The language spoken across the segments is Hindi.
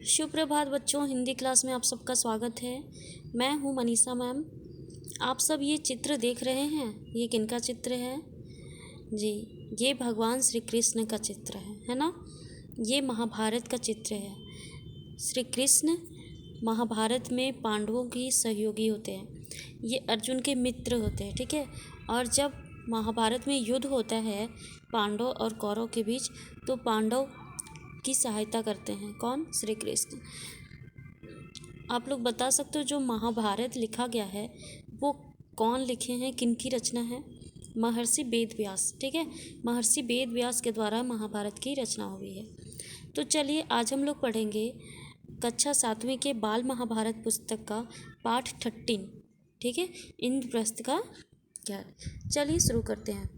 सुप्रभात बच्चों, हिंदी क्लास में आप सबका स्वागत है। मैं हूं मनीषा मैम। आप सब ये चित्र देख रहे हैं, ये किनका चित्र है जी? ये भगवान श्री कृष्ण का चित्र है ना? ये महाभारत का चित्र है। श्री कृष्ण महाभारत में पांडवों की सहयोगी होते हैं। ये अर्जुन के मित्र होते हैं, ठीक है। और जब महाभारत में युद्ध होता है पांडव और कौरव के बीच, तो पांडव की सहायता करते हैं। कौन? श्री कृष्ण। आप लोग बता सकते हो जो महाभारत लिखा गया है वो कौन लिखे हैं, किनकी रचना है? महर्षि वेद व्यास, ठीक है। महर्षि वेद व्यास के द्वारा महाभारत की रचना हुई है। तो चलिए आज हम लोग पढ़ेंगे कक्षा 7वीं के बाल महाभारत पुस्तक का पाठ 13, ठीक है। इंद्रप्रस्थ का ज्ञान। चलिए शुरू करते हैं।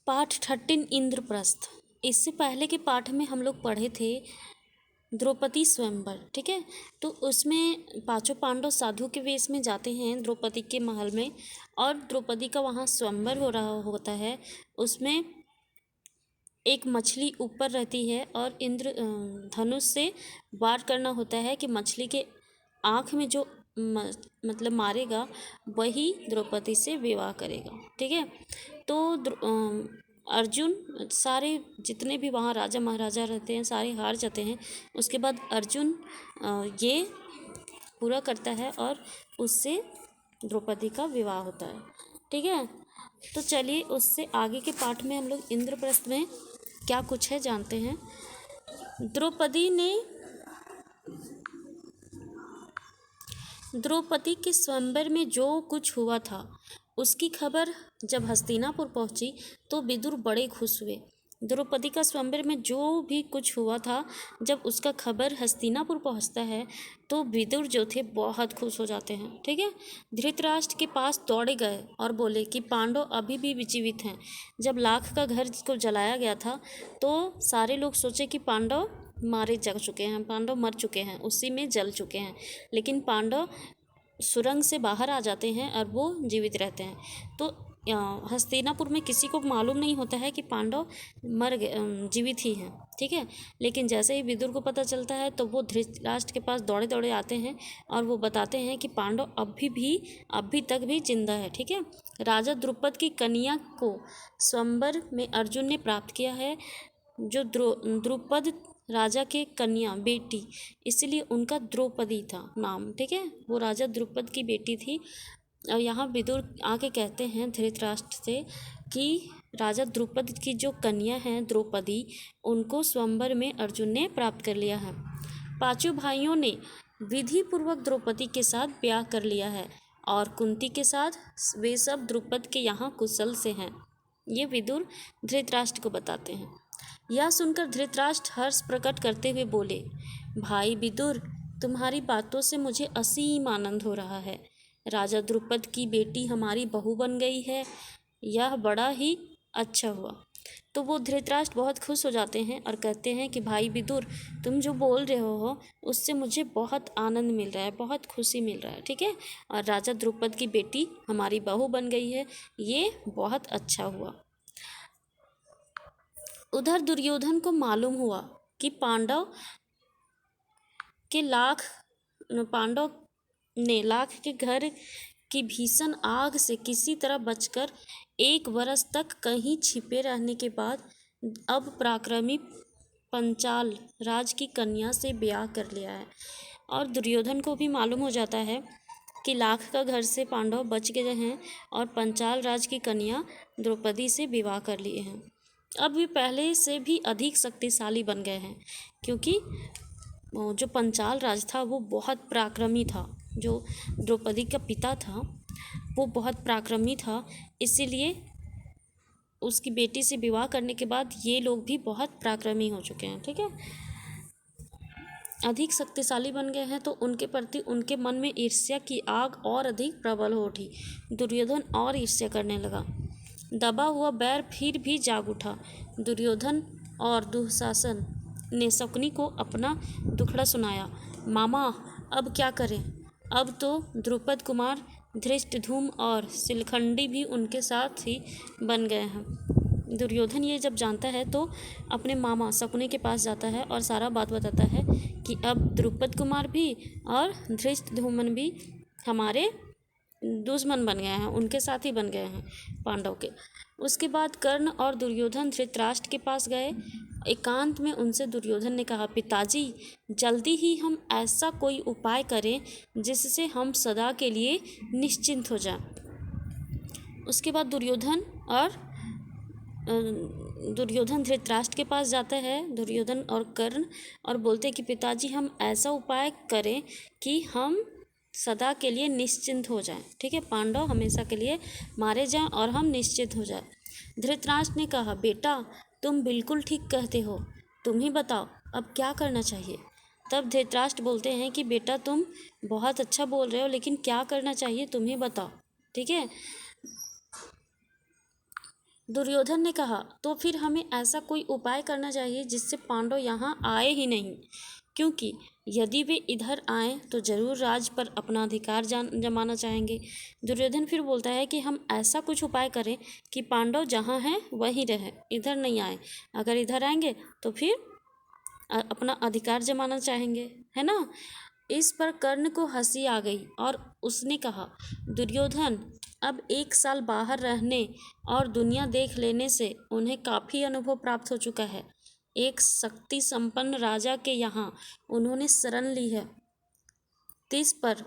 पाठ 13 इंद्रप्रस्थ। इससे पहले के पाठ में हम लोग पढ़े थे द्रौपदी स्वयंवर, ठीक है। तो उसमें पांचों पांडव साधु के वेश में जाते हैं द्रौपदी के महल में, और द्रौपदी का वहाँ स्वयंवर हो रहा होता है। उसमें एक मछली ऊपर रहती है और इंद्र धनुष से वार करना होता है कि मछली के आँख में जो मतलब मारेगा वही द्रौपदी से विवाह करेगा, ठीक है। तो अर्जुन, सारे जितने भी वहाँ राजा महाराजा रहते हैं सारे हार जाते हैं। उसके बाद अर्जुन ये पूरा करता है और उससे द्रौपदी का विवाह होता है, ठीक है। तो चलिए उससे आगे के पाठ में हम लोग इंद्रप्रस्थ में क्या कुछ है जानते हैं। द्रौपदी के स्वयंवर में जो कुछ हुआ था उसकी खबर जब हस्तिनापुर पहुंची तो विदुर बड़े खुश हुए। द्रौपदी का स्वयंवर में जो भी कुछ हुआ था, जब उसका खबर हस्तिनापुर पहुंचता है तो विदुर जो थे बहुत खुश हो जाते हैं, ठीक है। धृतराष्ट्र के पास दौड़े गए और बोले कि पांडव अभी भी जीवित हैं। जब लाख का घर को जलाया गया था तो सारे लोग सोचे कि पांडव मारे जा चुके हैं, पांडव मर चुके हैं, उसी में जल चुके हैं। लेकिन पांडव सुरंग से बाहर आ जाते हैं और वो जीवित रहते हैं। तो हस्तिनापुर में किसी को मालूम नहीं होता है कि पांडव मर गए, जीवित ही हैं, ठीक है। लेकिन जैसे ही विदुर को पता चलता है तो वो धृतराष्ट्र के पास दौड़े दौड़े आते हैं और वो बताते हैं कि पांडव अभी तक भी जिंदा है, ठीक है। राजा द्रुपद की कन्या को स्वयंवर में अर्जुन ने प्राप्त किया है। जो द्रुपद राजा के कन्या बेटी, इसलिए उनका द्रौपदी था नाम, ठीक है। वो राजा द्रुपद की बेटी थी। और यहाँ विदुर आके कहते हैं धृतराष्ट्र से कि राजा द्रुपद की जो कन्या है द्रौपदी, उनको स्वयंवर में अर्जुन ने प्राप्त कर लिया है। पांचों भाइयों ने विधि पूर्वक द्रौपदी के साथ ब्याह कर लिया है और कुंती के साथ वे सब द्रुपद के यहाँ कुशल से हैं। ये विदुर धृतराष्ट्र को बताते हैं। यह सुनकर धृतराष्ट्र हर्ष प्रकट करते हुए बोले, भाई विदुर, तुम्हारी बातों से मुझे असीम आनंद हो रहा है। राजा द्रुपद की बेटी हमारी बहू बन गई है, यह बड़ा ही अच्छा हुआ। तो वो धृतराष्ट्र बहुत खुश हो जाते हैं और कहते हैं कि भाई विदुर, तुम जो बोल रहे हो उससे मुझे बहुत आनंद मिल रहा है, बहुत खुशी मिल रहा है, ठीक है। और राजा द्रुपद की बेटी हमारी बहू बन गई है, ये बहुत अच्छा हुआ। उधर दुर्योधन को मालूम हुआ कि पांडव ने लाख के घर की भीषण आग से किसी तरह बचकर 1 वर्ष तक कहीं छिपे रहने के बाद अब पराक्रमी पंचाल राज की कन्या से ब्याह कर लिया है। और दुर्योधन को भी मालूम हो जाता है कि लाख का घर से पांडव बच गए हैं और पंचाल राज की कन्या द्रौपदी से विवाह कर लिए हैं। अब वे पहले से भी अधिक शक्तिशाली बन गए हैं, क्योंकि जो पंचाल राज था वो बहुत पराक्रमी था। जो द्रौपदी का पिता था वो बहुत पराक्रमी था, इसीलिए उसकी बेटी से विवाह करने के बाद ये लोग भी बहुत पराक्रमी हो चुके हैं, ठीक है। अधिक शक्तिशाली बन गए हैं तो उनके प्रति उनके मन में ईर्ष्या की आग और अधिक प्रबल हो उठी। दुर्योधन और ईर्ष्या करने लगा। दबा हुआ बैर फिर भी जाग उठा। दुर्योधन और दुशासन ने शकुनी को अपना दुखड़ा सुनाया। मामा, अब क्या करें? अब तो द्रुपद कुमार धृष्टद्युम्न और शिखंडी भी उनके साथ ही बन गए हैं। दुर्योधन ये जब जानता है तो अपने मामा शकुनी के पास जाता है और सारा बात बताता है कि अब द्रुपद कुमार भी और धृष्टद्युम्न भी हमारे दुश्मन बन गए हैं, उनके साथी बन गए हैं पांडव के। उसके बाद कर्ण और दुर्योधन धृतराष्ट्र के पास गए। एकांत में उनसे दुर्योधन ने कहा, पिताजी जल्दी ही हम ऐसा कोई उपाय करें जिससे हम सदा के लिए निश्चिंत हो जाएं। उसके बाद दुर्योधन धृतराष्ट्र के पास जाता है, दुर्योधन और कर्ण, और बोलते हैं कि पिताजी हम ऐसा उपाय करें कि हम सदा के लिए निश्चिंत हो जाएं, ठीक है, पांडव हमेशा के लिए मारे जाएं और हम निश्चित हो जाएं। धृतराष्ट्र ने कहा, बेटा तुम बिल्कुल ठीक कहते हो, तुम ही बताओ अब क्या करना चाहिए। तब धृतराष्ट्र बोलते हैं कि बेटा तुम बहुत अच्छा बोल रहे हो, लेकिन क्या करना चाहिए तुम ही बताओ, ठीक है। दुर्योधन ने कहा, तो फिर हमें ऐसा कोई उपाय करना चाहिए जिससे पांडव यहाँ आए ही नहीं, क्योंकि यदि वे इधर आएँ तो जरूर राज पर अपना अधिकार जमाना चाहेंगे। दुर्योधन फिर बोलता है कि हम ऐसा कुछ उपाय करें कि पांडव जहाँ हैं वहीं रहें, इधर नहीं आए। अगर इधर आएंगे तो फिर अपना अधिकार जमाना चाहेंगे, है ना। इस पर कर्ण को हंसी आ गई और उसने कहा, दुर्योधन अब 1 साल बाहर रहने और दुनिया देख लेने से उन्हें काफ़ी अनुभव प्राप्त हो चुका है। एक शक्ति संपन्न राजा के यहाँ उन्होंने शरण ली है, तिस पर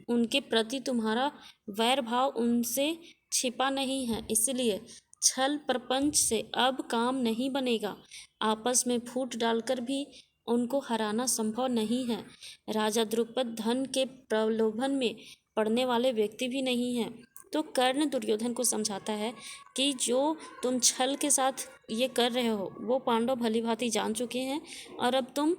उनके प्रति तुम्हारा वैर भाव उनसे छिपा नहीं है, इसलिए छल प्रपंच से अब काम नहीं बनेगा। आपस में फूट डालकर भी उनको हराना संभव नहीं है। राजा द्रुपद धन के प्रलोभन में पड़ने वाले व्यक्ति भी नहीं हैं। तो कर्ण दुर्योधन को समझाता है कि जो तुम छल के साथ ये कर रहे हो वो पांडव भली भांति जान चुके हैं, और अब तुम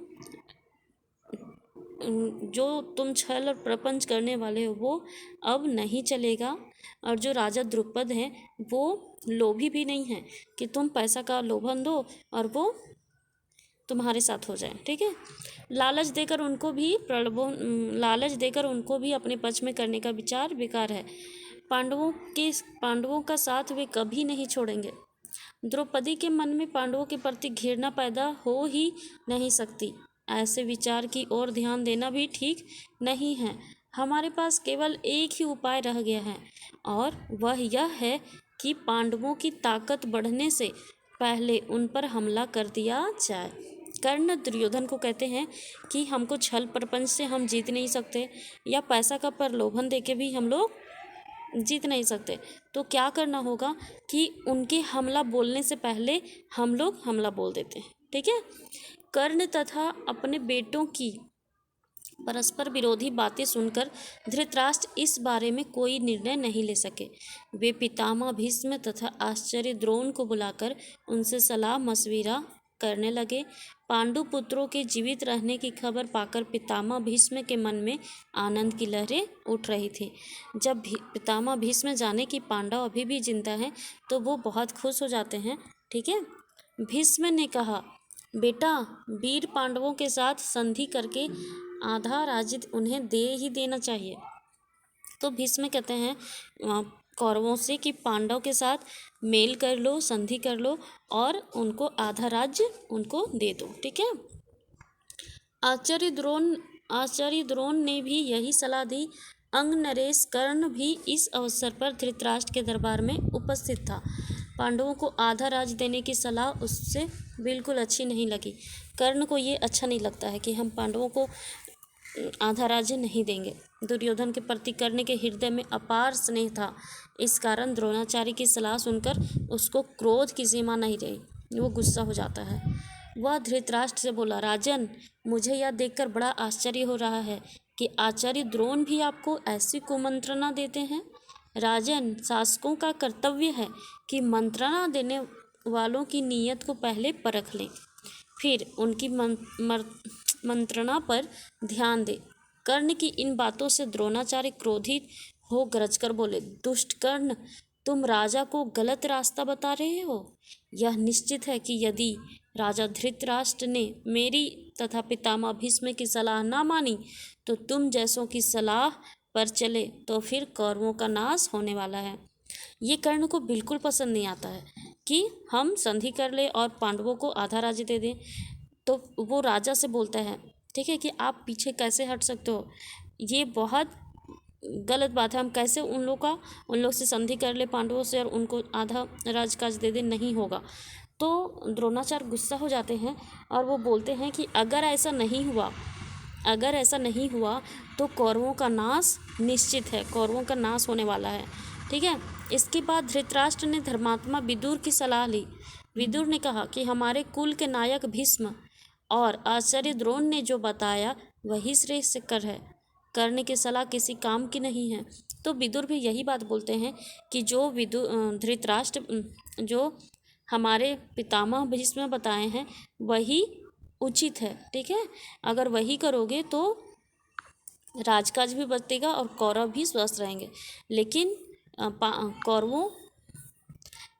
छल और प्रपंच करने वाले हो वो अब नहीं चलेगा। और जो राजा द्रुपद हैं वो लोभी भी नहीं है कि तुम पैसा का लोभन दो और वो तुम्हारे साथ हो जाए, ठीक है। लालच देकर उनको भी अपने पक्ष में करने का विचार बेकार है। पांडवों का साथ वे कभी नहीं छोड़ेंगे। द्रौपदी के मन में पांडवों के प्रति घृणा पैदा हो ही नहीं सकती। ऐसे विचार की ओर ध्यान देना भी ठीक नहीं है। हमारे पास केवल एक ही उपाय रह गया है, और वह यह है कि पांडवों की ताकत बढ़ने से पहले उन पर हमला कर दिया जाए। कर्ण दुर्योधन को कहते हैं कि हमको छल प्रपंच से हम जीत नहीं सकते, या पैसा का प्रलोभन देके भी हम लोग जीत नहीं सकते। तो क्या करना होगा कि उनके हमला बोलने से पहले हम लोग हमला बोल देते हैं, ठीक है। कर्ण तथा अपने बेटों की परस्पर विरोधी बातें सुनकर धृतराष्ट्र इस बारे में कोई निर्णय नहीं ले सके। वे पितामह भीष्म तथा आचार्य द्रोण को बुलाकर उनसे सलाह मशविरा करने लगे। पांडु पुत्रों के जीवित रहने की खबर पाकर पितामह भीष्म के मन में आनंद की लहरें उठ रही थी। जब पितामह भीष्म जाने कि पांडव अभी भी जिंदा हैं तो वो बहुत खुश हो जाते हैं, ठीक है। भीष्म ने कहा, बेटा वीर पांडवों के साथ संधि करके आधा राज्य उन्हें दे ही देना चाहिए। तो भीष्म कहते हैं कौरवों से कि पांडव के साथ मेल कर लो, संधि कर लो और उनको आधा राज्य उनको दे दो, ठीक है। आचार्य द्रोण ने भी यही सलाह दी। अंग नरेश कर्ण भी इस अवसर पर धृतराष्ट्र के दरबार में उपस्थित था। पांडवों को आधा राज्य देने की सलाह उससे बिल्कुल अच्छी नहीं लगी। कर्ण को ये अच्छा नहीं लगता है कि हम पांडवों को आधा राज्य नहीं देंगे। दुर्योधन के प्रति कर्ण के हृदय में अपार स्नेह था, इस कारण द्रोणाचार्य की सलाह सुनकर उसको क्रोध की सीमा नहीं रही, वो गुस्सा हो जाता है। वह धृतराष्ट्र से बोला, राजन मुझे यह देखकर बड़ा आश्चर्य हो रहा है कि आचार्य द्रोण भी आपको ऐसी कुमंत्रणा देते हैं। राजन, शासकों का कर्तव्य है कि मंत्रणा देने वालों की नीयत को पहले परख लें, फिर उनकी मंत्रणा पर ध्यान दें। कर्ण की इन बातों से द्रोणाचार्य क्रोधित हो गरजकर बोले, दुष्ट कर्ण, तुम राजा को गलत रास्ता बता रहे हो। यह निश्चित है कि यदि राजा धृतराष्ट्र ने मेरी तथा पितामह भीष्म की सलाह ना मानी तो तुम जैसों की सलाह पर चले तो फिर कौरवों का नाश होने वाला है। ये कर्ण को बिल्कुल पसंद नहीं आता है। कि हम संधि कर ले और पांडवों को आधा राज्य दे दें। तो वो राजा से बोलता है, ठीक है, कि आप पीछे कैसे हट सकते हो, ये बहुत गलत बात है, हम कैसे उन लोग से संधि कर ले पांडवों से और उनको आधा राजकाज दे दे, नहीं होगा। तो द्रोणाचार्य गुस्सा हो जाते हैं और वो बोलते हैं कि अगर ऐसा नहीं हुआ तो कौरवों का नाश निश्चित है, कौरवों का नाश होने वाला है, ठीक है। इसके बाद धृतराष्ट्र ने धर्मात्मा विदुर की सलाह ली। विदुर ने कहा कि हमारे कुल के नायक भीष्म और आचार्य द्रोण ने जो बताया वही श्रेष्ठ कर है, करने की सलाह किसी काम की नहीं है। तो विदुर भी यही बात बोलते हैं कि जो धृतराष्ट्र जो हमारे पितामह भीष्म बताए हैं वही उचित है, ठीक है। अगर वही करोगे तो राजकाज भी बचेगा और कौरव भी स्वस्थ रहेंगे। लेकिन कौरवों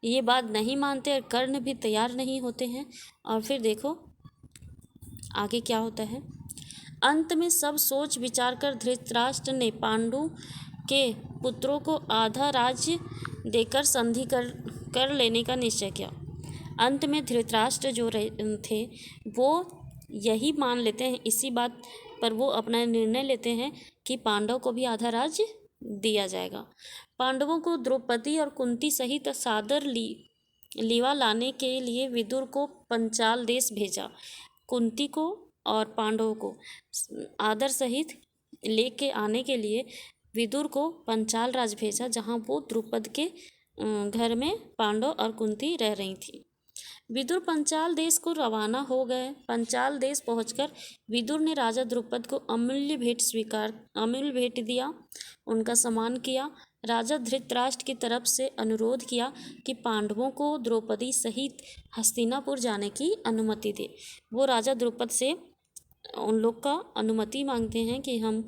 ये बात नहीं मानते और कर्ण भी तैयार नहीं होते हैं। और फिर देखो आगे क्या होता है। अंत में सब सोच विचार कर धृतराष्ट्र ने पांडु के पुत्रों को आधा राज्य देकर संधि कर लेने का निश्चय किया। अंत में धृतराष्ट्र जो थे वो यही मान लेते हैं, इसी बात पर वो अपना निर्णय लेते हैं कि पांडव को भी आधा राज्य दिया जाएगा। पांडवों को द्रौपदी और कुंती सहित सादर लीवा लाने के लिए विदुर को पंचाल देश भेजा। कुंती को और पांडवों को आदर सहित लेके आने के लिए विदुर को पंचाल राज भेजा, जहाँ वो द्रुपद के घर में पांडव और कुंती रह रही थी। विदुर पंचाल देश को रवाना हो गए। पंचाल देश पहुंचकर विदुर ने राजा द्रुपद को अमूल्य भेंट दिया, उनका सम्मान किया। राजा धृतराष्ट्र की तरफ से अनुरोध किया कि पांडवों को द्रौपदी सहित हस्तिनापुर जाने की अनुमति दे। वो राजा द्रुपद से उन लोग का अनुमति मांगते हैं कि हम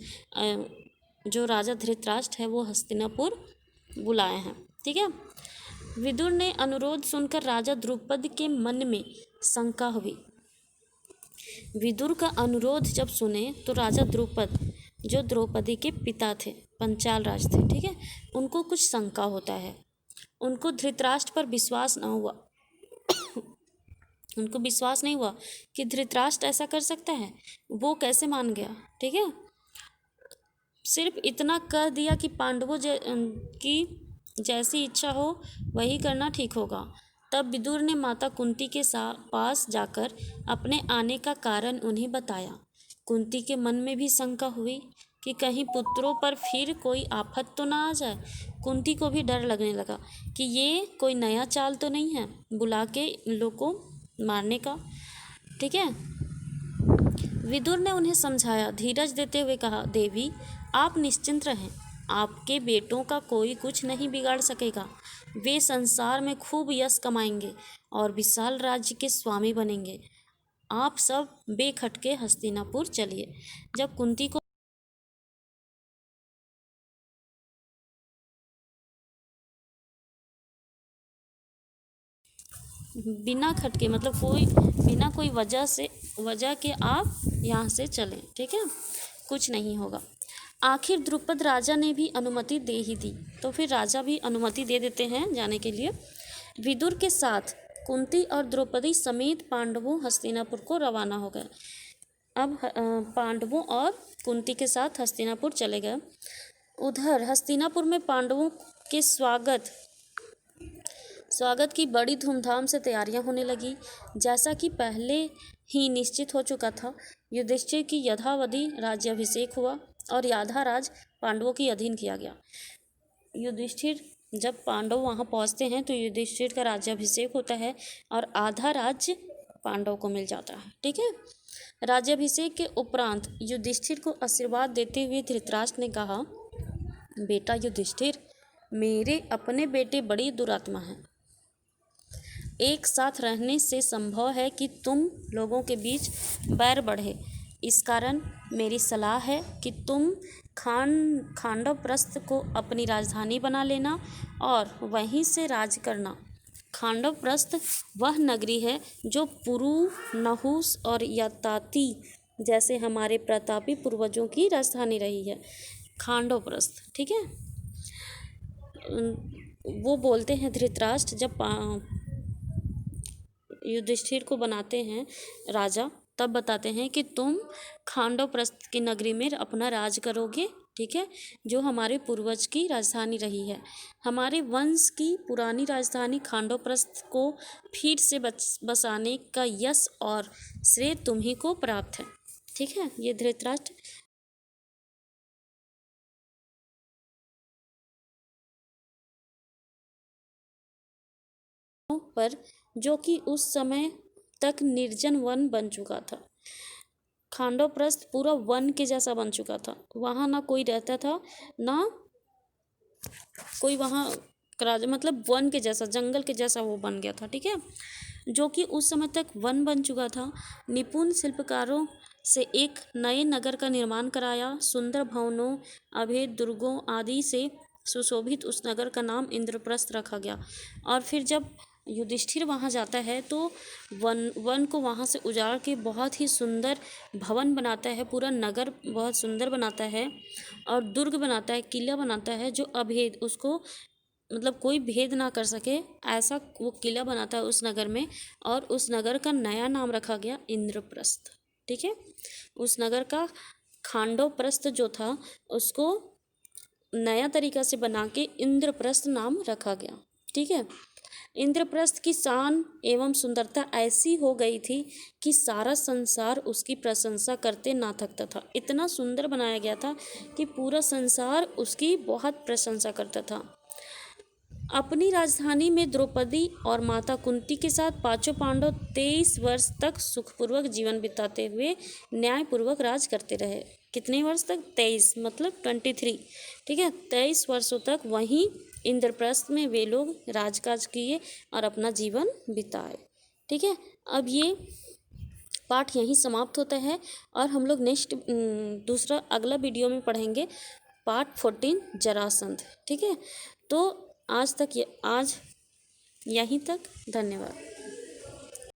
जो राजा धृतराष्ट्र है वो हस्तिनापुर बुलाए हैं, ठीक है। विदुर ने अनुरोध सुनकर राजा द्रुपद के मन में शंका हुई। विदुर का अनुरोध जब सुने तो राजा द्रुपद जो द्रौपदी के पिता थे, पंचाल राज थे, ठीक है, उनको कुछ शंका होता है। उनको धृतराष्ट्र पर विश्वास न हुआ उनको विश्वास नहीं हुआ कि धृतराष्ट्र ऐसा कर सकता है, वो कैसे मान गया, ठीक है। सिर्फ इतना कह दिया कि पांडवों की जैसी इच्छा हो वही करना ठीक होगा। तब विदुर ने माता कुंती के पास जाकर अपने आने का कारण उन्हें बताया। कुंती के मन में भी शंका हुई कि कहीं पुत्रों पर फिर कोई आफत तो ना आ जाए। कुंती को भी डर लगने लगा कि ये कोई नया चाल तो नहीं है बुला के इन लोग को मारने का, ठीक है। विदुर ने उन्हें समझाया, धीरज देते हुए कहा, देवी आप निश्चिंत रहें, आपके बेटों का कोई कुछ नहीं बिगाड़ सकेगा। वे संसार में खूब यश कमाएंगे और विशाल राज्य के स्वामी बनेंगे। आप सब बेखटके हस्तिनापुर चलिए। जब कुंती को बिना खटके मतलब बिना कोई वजह के आप यहाँ से चलें, ठीक है, कुछ नहीं होगा। आखिर द्रुपद राजा ने भी अनुमति दे ही दी, तो फिर राजा भी अनुमति दे देते हैं जाने के लिए। विदुर के साथ कुंती और द्रौपदी समेत पांडवों हस्तिनापुर को रवाना हो गए। अब पांडवों और कुंती के साथ हस्तिनापुर चले गए। उधर हस्तिनापुर में पांडवों के स्वागत की बड़ी धूमधाम से तैयारियां होने लगी। जैसा कि पहले ही निश्चित हो चुका था, युधिष्ठिर की यथावधि राज्याभिषेक हुआ और आधा राज पांडवों के अधीन किया गया। युधिष्ठिर जब पांडव वहां पहुंचते हैं तो युधिष्ठिर का राज्याभिषेक होता है और आधा राज्य पांडव को मिल जाता है, ठीक है। राज्याभिषेक के उपरांत युधिष्ठिर को आशीर्वाद देते हुए धृतराष्ट्र ने कहा, बेटा युधिष्ठिर, मेरे अपने बेटे बड़ी दुरात्मा हैं। एक साथ रहने से संभव है कि तुम लोगों के बीच बैर बढ़े। इस कारण मेरी सलाह है कि तुम खांडवप्रस्थ को अपनी राजधानी बना लेना और वहीं से राज करना। खांडवप्रस्थ वह नगरी है जो पुरु, नहुस और यताति जैसे हमारे प्रतापी पूर्वजों की राजधानी रही है। खांडवप्रस्थ, ठीक है। वो बोलते हैं धृतराष्ट्र, जब युधिष्ठिर को बनाते हैं राजा, तब बताते हैं कि तुम खांडवप्रस्थ की नगरी में अपना राज करोगे, ठीक है, जो हमारे पूर्वज की राजधानी रही है। हमारे वंश की पुरानी राजधानी खांडवप्रस्थ को फिर से बसाने का यश और श्रेय तुम्ही को प्राप्त है। ठीक है, ये धृतराष्ट्र पर, जो कि उस समय तक निर्जन वन बन चुका था। खांडवप्रस्थ पूरा वन के जैसा बन चुका था, वहाँ ना कोई रहता था, ना कोई वहाँ राजा, मतलब वन के जैसा, जंगल के जैसा वो बन गया था। ठीक है, जो कि उस समय तक वन बन चुका था। निपुण शिल्पकारों से एक नए नगर का निर्माण कराया। सुंदर भवनों, अभेद दुर्गों आदि से सुशोभित उस नगर का नाम इंद्रप्रस्थ रखा गया। और फिर जब युधिष्ठिर वहाँ जाता है तो वन को वहाँ से उजाड़ के बहुत ही सुंदर भवन बनाता है, पूरा नगर बहुत सुंदर बनाता है, और दुर्ग बनाता है, किला बनाता है, जो अभेद, उसको मतलब कोई भेद ना कर सके, ऐसा वो किला बनाता है उस नगर में। और उस नगर का नया नाम रखा गया इंद्रप्रस्थ। ठीक है, उस नगर का खांडवप्रस्थ जो था उसको नया तरीका से बना के इंद्रप्रस्थ नाम रखा गया। ठीक है, इंद्रप्रस्थ की शान एवं सुंदरता ऐसी हो गई थी कि सारा संसार उसकी प्रशंसा करते ना थकता था। इतना सुंदर बनाया गया था कि पूरा संसार उसकी बहुत प्रशंसा करता था। अपनी राजधानी में द्रौपदी और माता कुंती के साथ पांचों पांडव 23 वर्ष तक सुखपूर्वक जीवन बिताते हुए न्यायपूर्वक राज करते रहे। कितने वर्ष तक? 23, मतलब 23। ठीक है, 23 वर्षों तक वहीं इंद्रप्रस्थ में वे लोग राजकाज किए और अपना जीवन बिताए। ठीक है, अब ये पाठ यहीं समाप्त होता है और हम लोग नेक्स्ट दूसरा अगला वीडियो में पढ़ेंगे पार्ट 14 जरासंध। ठीक है, तो आज यहीं तक, धन्यवाद।